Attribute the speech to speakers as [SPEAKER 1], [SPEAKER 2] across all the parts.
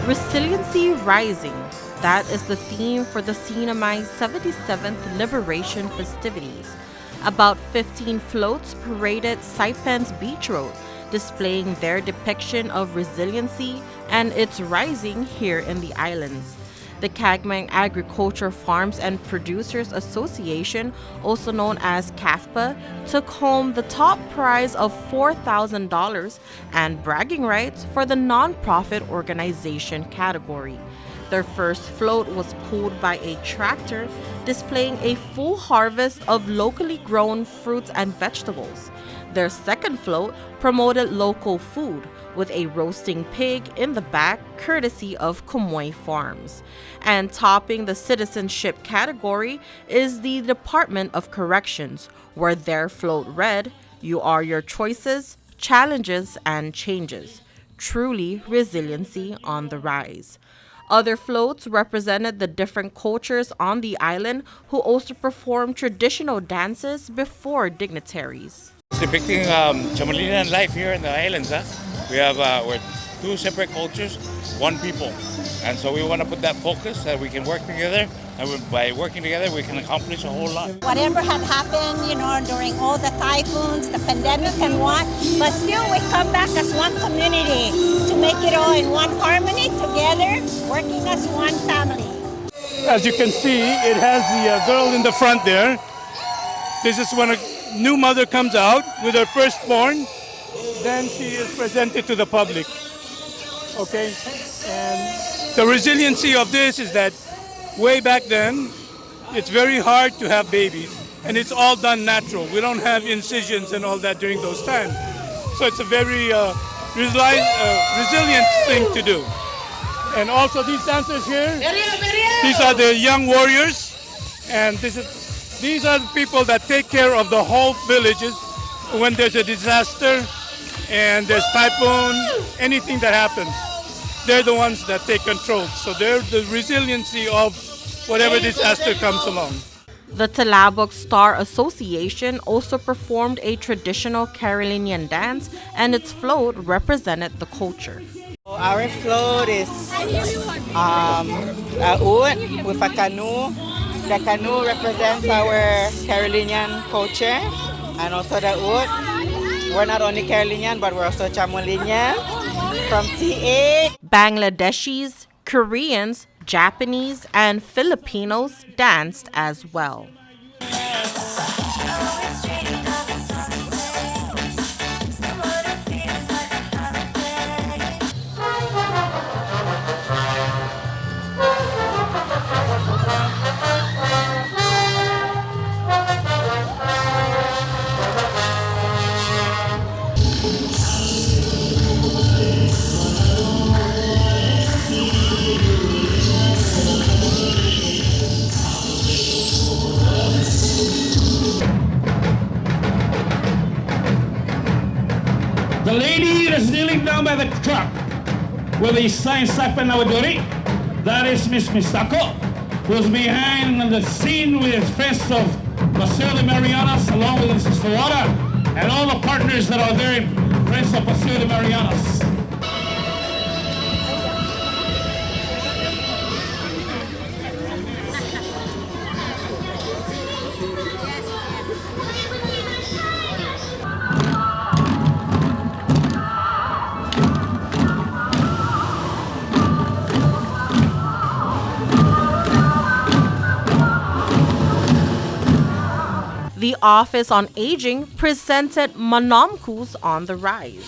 [SPEAKER 1] Resiliency Rising. That is the theme for the CNMI 77th Liberation festivities. About 15 floats paraded Saipan's beach road, displaying their depiction of resiliency and its rising here in the islands. The Cagmang Agriculture Farms and Producers Association, also known as CAFPA, took home the top prize of $4,000 and bragging rights for the nonprofit organization category. Their first float was pulled by a tractor, displaying a full harvest of locally grown fruits and vegetables. Their second float promoted local food, with a roasting pig in the back, courtesy of Kumoy Farms. And topping the citizenship category is the Department of Corrections, where their float read, "You are your choices, challenges, and changes. Truly resiliency on the rise." Other floats represented the different cultures on the island who also performed traditional dances before dignitaries.
[SPEAKER 2] It's depicting Chamalinan life here in the islands. We have we're two separate cultures, one people. And so we want to put that focus that we can work together. And by working together, we can accomplish a whole lot.
[SPEAKER 3] Whatever had happened, during all the typhoons, the pandemic and what, but still we come back as one community to make it all in one harmony together, working as one family.
[SPEAKER 4] As you can see, it has the girl in the front there. This is when a new mother comes out with her firstborn. Then she is presented to the public. Okay? And the resiliency of this is that way back then, it's very hard to have babies. And it's all done natural. We don't have incisions and all that during those times. So it's a very resilient thing to do. And also these dancers here, these are the young warriors. And these are the people that take care of the whole villages when there's a disaster and there's typhoon, anything that happens. They're the ones that take control. So they're the resiliency of whatever disaster comes along.
[SPEAKER 1] The Talabog Star Association also performed a traditional Carolinian dance, and its float represented the culture.
[SPEAKER 5] Our float is a oud with a canoe. The canoe represents our Carolinian culture, and also the oud. We're not only Carolinian, but we're also Chamolinian from T8.
[SPEAKER 1] Bangladeshis, Koreans, Japanese, and Filipinos danced as well.
[SPEAKER 6] The lady that's kneeling down by the truck with the sign Saipan Nawadori, that is Miss Mistako, who's behind the scene with friends of Paseo de Marianas, along with Sister Wara, and all the partners that are there, friends of Paseo de Marianas.
[SPEAKER 1] The Office on Aging presented Manomkus on the Rise.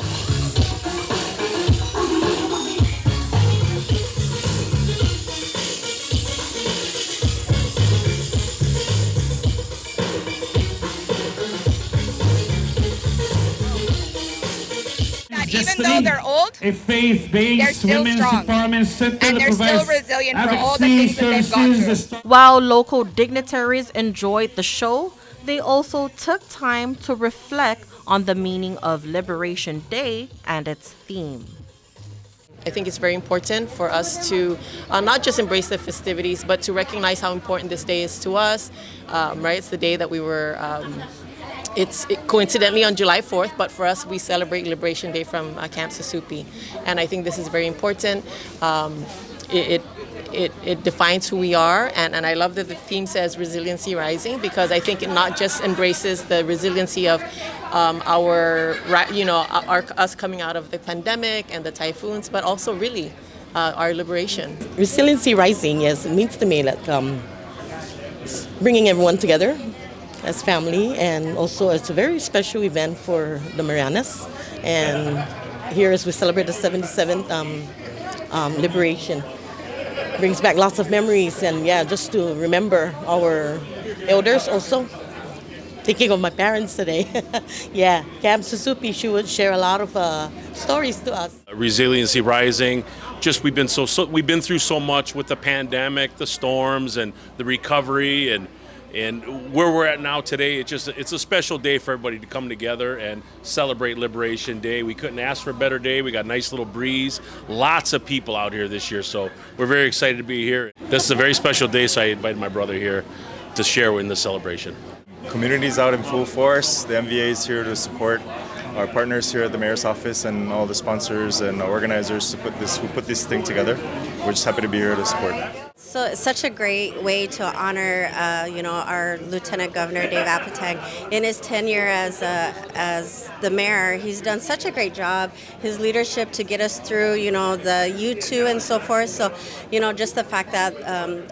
[SPEAKER 7] Even though they're old,
[SPEAKER 6] a faith-based
[SPEAKER 7] they're still
[SPEAKER 6] women's
[SPEAKER 7] strong.
[SPEAKER 6] empowerment center
[SPEAKER 7] And they're still
[SPEAKER 6] provides
[SPEAKER 7] resilient for all the
[SPEAKER 6] advocacy
[SPEAKER 7] things that they've gone
[SPEAKER 6] services.
[SPEAKER 1] While local dignitaries enjoyed the show, they also took time to reflect on the meaning of Liberation Day and its theme.
[SPEAKER 8] I think it's very important for us to not just embrace the festivities, but to recognize how important this day is to us. Right, it's the day that we were coincidentally on July 4th, but for us, we celebrate Liberation Day from Camp Susupi. And I think this is very important. It defines who we are, and I love that the theme says resiliency rising, because I think it not just embraces the resiliency of us coming out of the pandemic and the typhoons, but also really our liberation.
[SPEAKER 9] Resiliency rising, yes, it means to me that bringing everyone together as family, and also it's a very special event for the Marianas. And here as we celebrate the 77th liberation, brings back lots of memories, and just to remember our elders also. Thinking of my parents today. Camp Susupi, she would share a lot of stories to us.
[SPEAKER 10] Resiliency rising. Just we've been through so much with the pandemic, the storms, and the recovery, and where we're at now today. It's a special day for everybody to come together and celebrate Liberation Day. We couldn't ask for a better day. We got a nice little breeze. Lots of people out here this year, so we're very excited to be here. This is a very special day, so I invited my brother here to share in the celebration.
[SPEAKER 11] Community's out in full force. The MVA is here to support our partners here at the Mayor's Office and all the sponsors and organizers who put this thing together. We're just happy to be here to support.
[SPEAKER 12] So it's such a great way to honor, our Lieutenant Governor Dave Apateng in his tenure as the mayor. He's done such a great job. His leadership to get us through, the U2 and so forth. So, just the fact that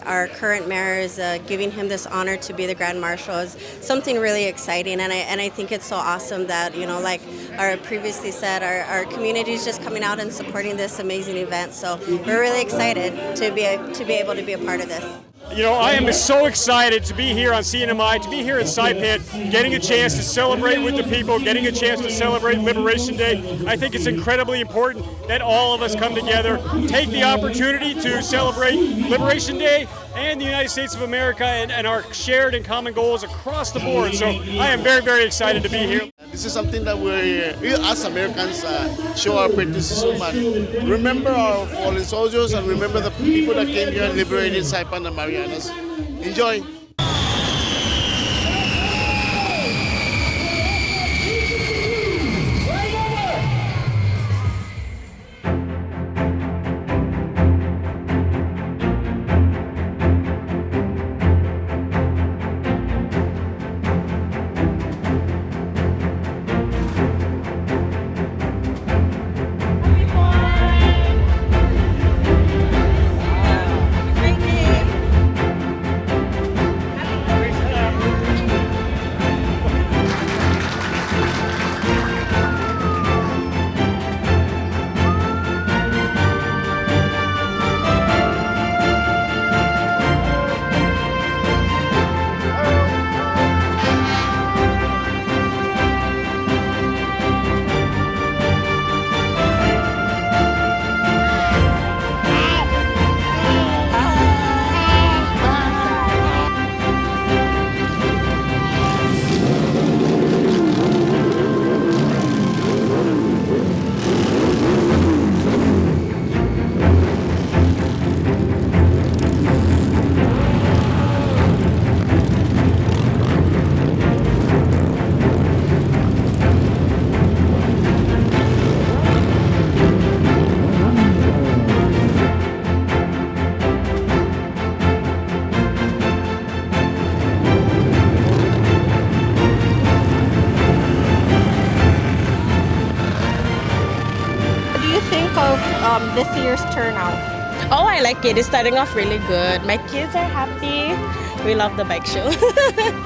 [SPEAKER 12] our current mayor is giving him this honor to be the Grand Marshal is something really exciting. And I think it's so awesome that, like I previously said, our community is just coming out and supporting this amazing event. So we're really excited to be able to be a part of this.
[SPEAKER 13] I am so excited to be here on CNMI, to be here in Saipan, getting a chance to celebrate with the people, getting a chance to celebrate Liberation Day. I think it's incredibly important that all of us come together, take the opportunity to celebrate Liberation Day and the United States of America and our shared and common goals across the board. So I am very, very excited to be here.
[SPEAKER 14] This is something that we as Americans show our patriotism and remember our fallen soldiers and remember the people that came here and liberated Saipan and Marianas. Enjoy.
[SPEAKER 1] This year's turnout?
[SPEAKER 9] Oh, I like it. It's starting off really good. My kids are happy. We love the bike show.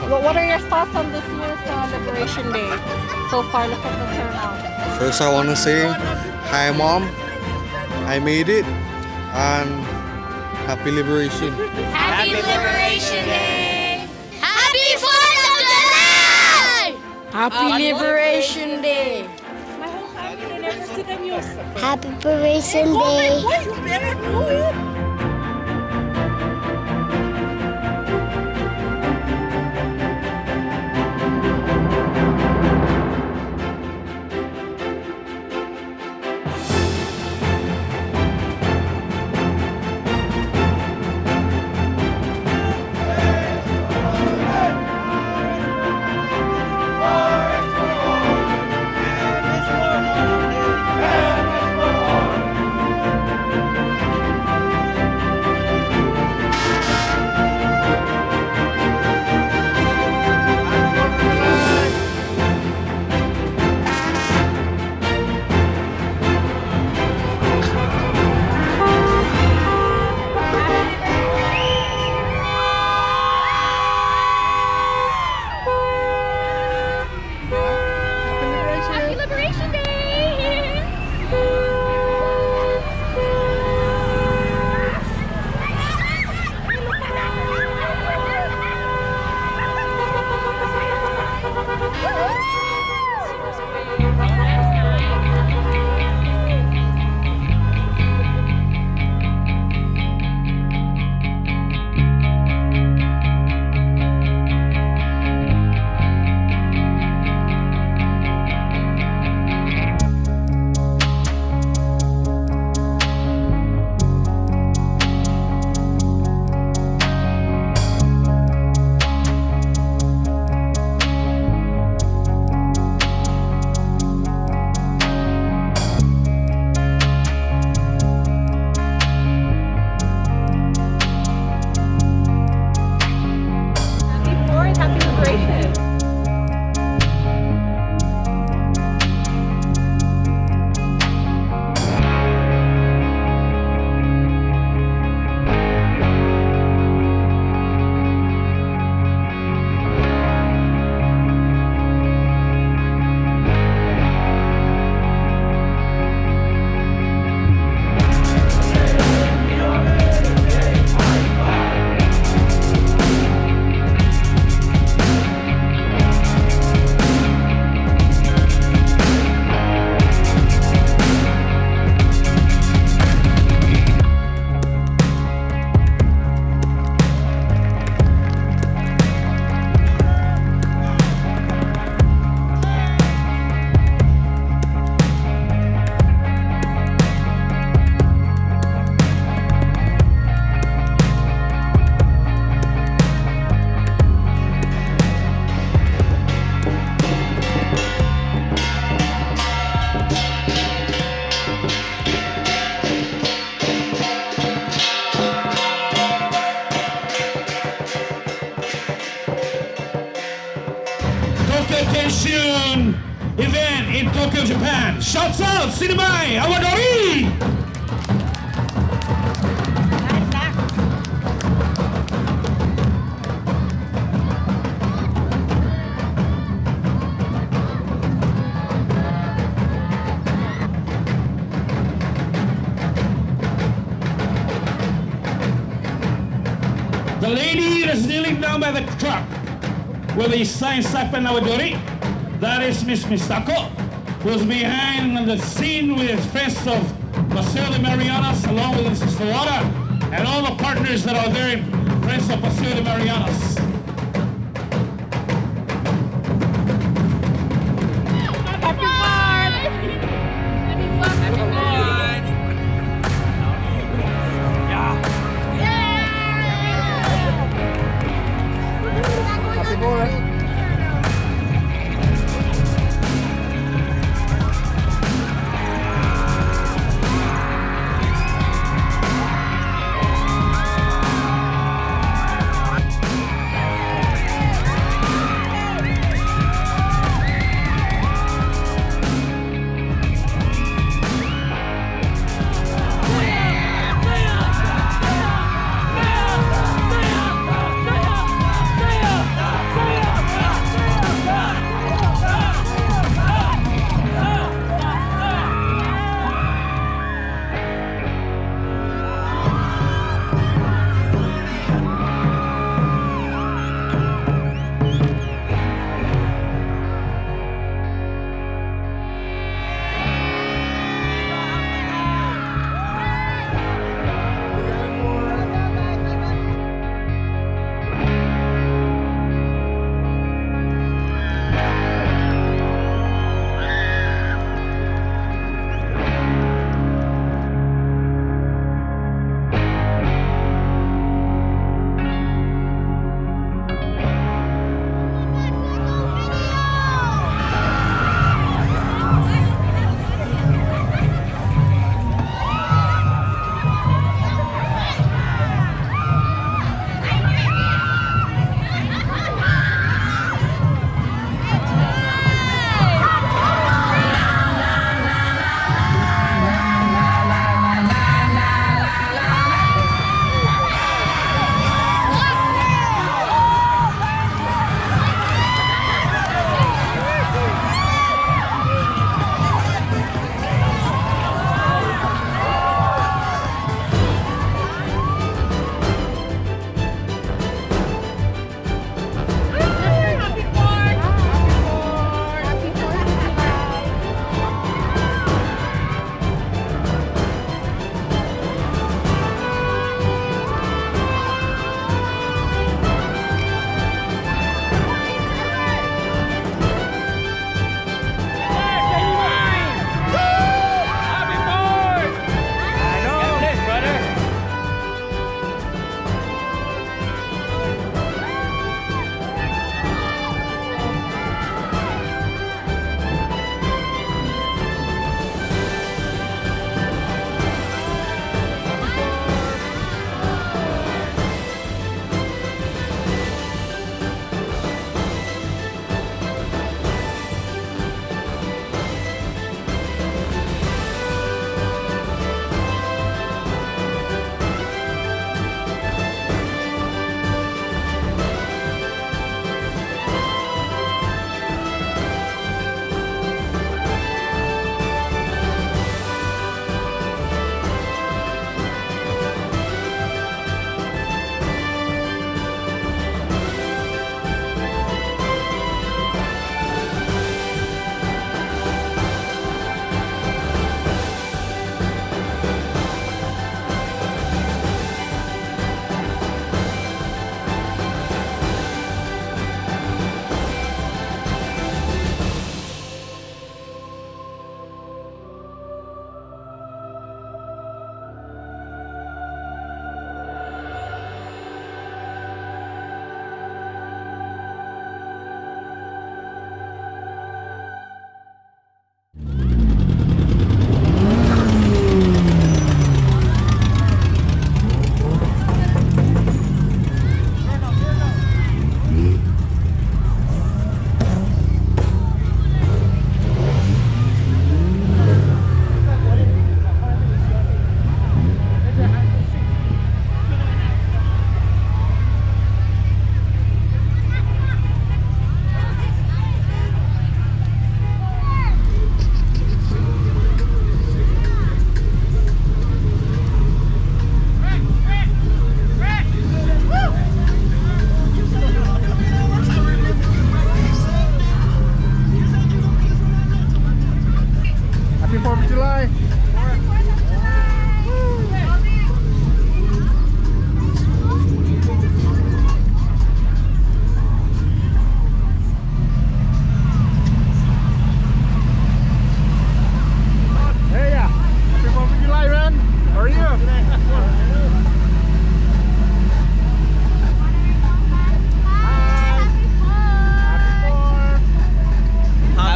[SPEAKER 1] What are your thoughts on this year's Liberation Day? So far, look at the turnout.
[SPEAKER 15] First, I want to say, hi, Mom. I made it. And happy Liberation.
[SPEAKER 16] Happy Liberation Day! Happy 4th of July!
[SPEAKER 17] Happy Liberation Day!
[SPEAKER 16] Happy Liberation Day!
[SPEAKER 18] Oh!
[SPEAKER 6] attention event in Tokyo, Japan. Shouts out, CNMI, Awadori! The lady that's kneeling down by the truck with the sign Saipan Awadori, that is Miss Misako, who's behind the scene with friends of Paseo de Marianas, along with Sister Laura, and all the partners that are there in Friends of Paseo de Marianas.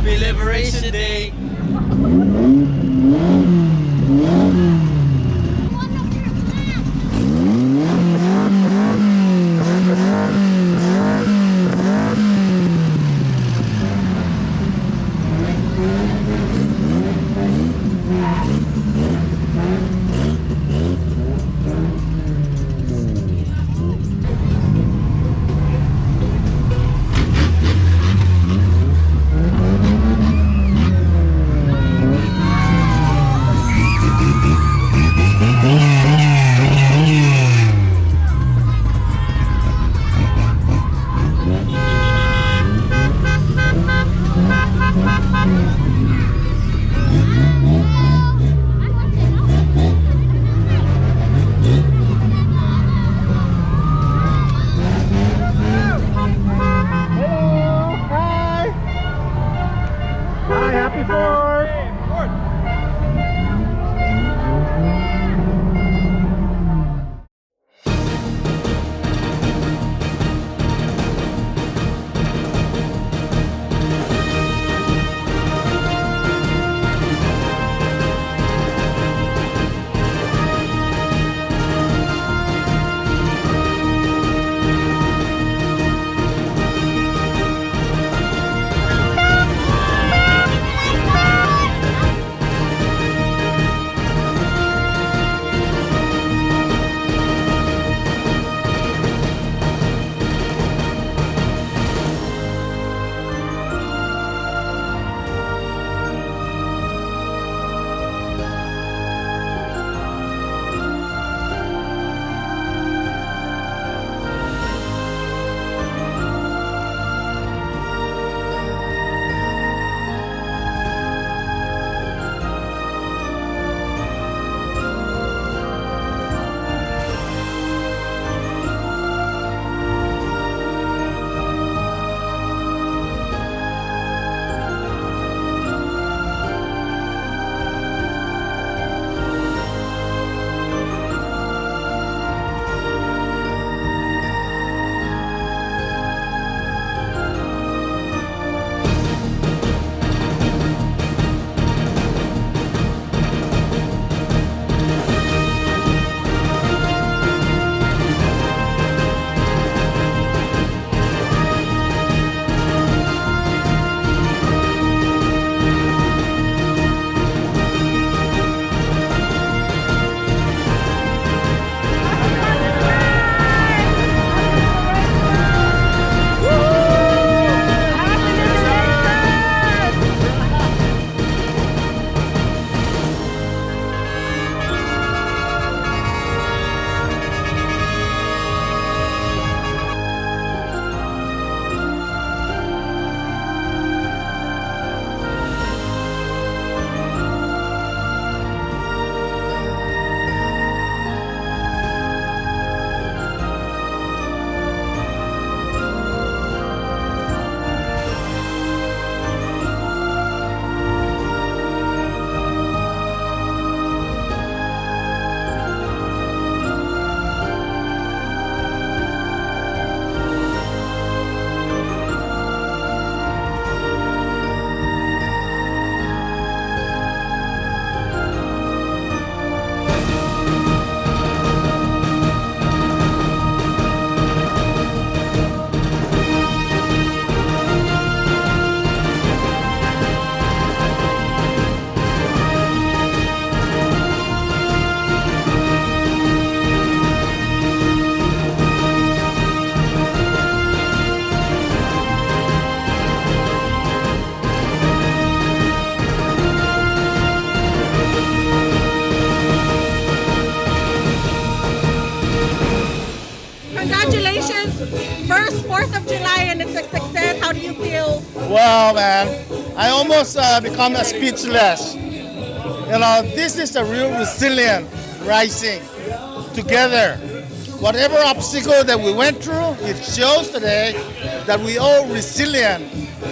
[SPEAKER 18] Happy Liberation Day.
[SPEAKER 19] First 4th of July and it's a success. How do you feel?
[SPEAKER 20] Well, man, I almost become speechless. You know, this is a real resilient rising together. Whatever obstacle that we went through, it shows today that we all resilient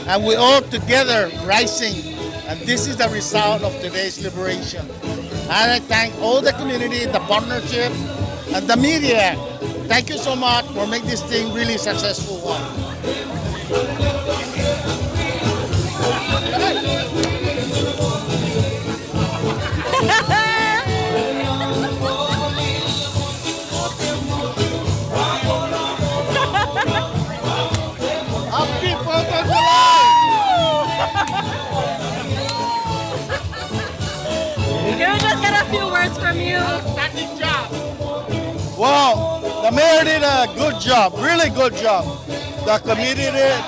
[SPEAKER 20] and we all together rising. And this is the result of today's liberation. And I thank all the community, the partnership, and the media. Thank you so much for making this thing really successful one. Well, the mayor did a good job, really good job. The committee did,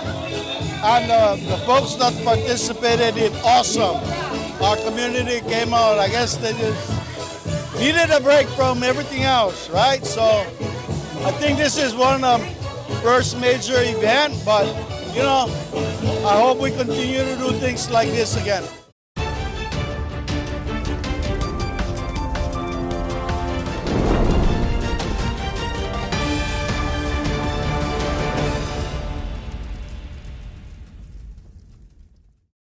[SPEAKER 20] and the folks that participated did awesome. Our community came out, I guess they just needed a break from everything else, right? So I think this is one of the first major event, but you know, I hope we continue to do things like this again.